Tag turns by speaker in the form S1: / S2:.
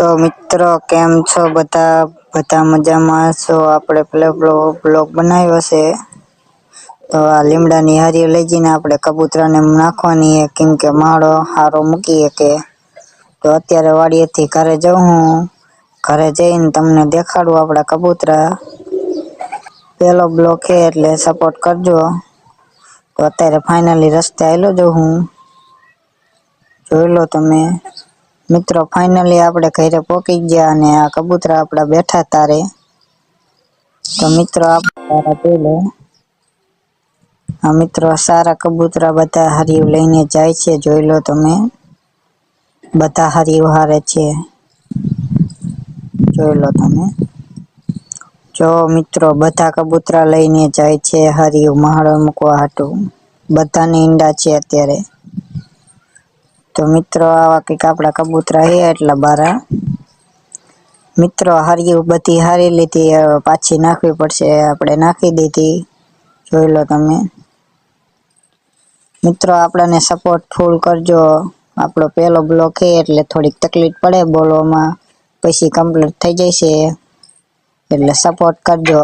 S1: તો મિત્રો કેમ છો બધા મજામાં છો? આપણે પેલો બ્લોગ બનાવ્યો છે તો આ લીમડાની હારીઓ લઈ જઈને આપણે કબૂતરાને નાખવાની છે, કેમ કે માળો હારો મૂકીએ કે તો અત્યારે વાડીએથી ઘરે જાઉં હું. ઘરે જઈને તમને દેખાડું આપણા કબૂતરા. પેલો બ્લોગ છે એટલે સપોર્ટ કરજો. તો અત્યારે ફાઇનલી રસ્તે આવેલો જાઉં હું, જોઈ લો તમે મિત્રો. ફાઇનલી આપણે ઘરે પહોંચી ગયા અને આ કબૂતરા આપણા બેઠા તારે. તો મિત્રો આપણે જોઈ લો, આ મિત્રો સારા કબૂતરા બધા હારીઓ લઈને જાય છે, જોઈ લો તમે. બધા હારીઓ હારે છે, જોઈ લો તમે. જો મિત્રો બધા કબૂતરા લઈને જાય છે હારીઓ મહાળો મૂકવા હાટું. બધાને ઈંડા છે અત્યારે. તો મિત્રો આવા કંઈક આપણા કબૂતરા છે એટલા બારા. મિત્રો હારીઓ બધી હારી લીધી, પાછી નાખવી પડશે, આપણે નાખી દીધી, જોઈ લો તમે. મિત્રો આપણને સપોર્ટ ફૂલ કરજો. આપણો પહેલો બ્લોગ છે એટલે થોડીક તકલીફ પડે બોલવામાં, પછી કમ્પ્લીટ થઈ જશે, એટલે સપોર્ટ કરજો.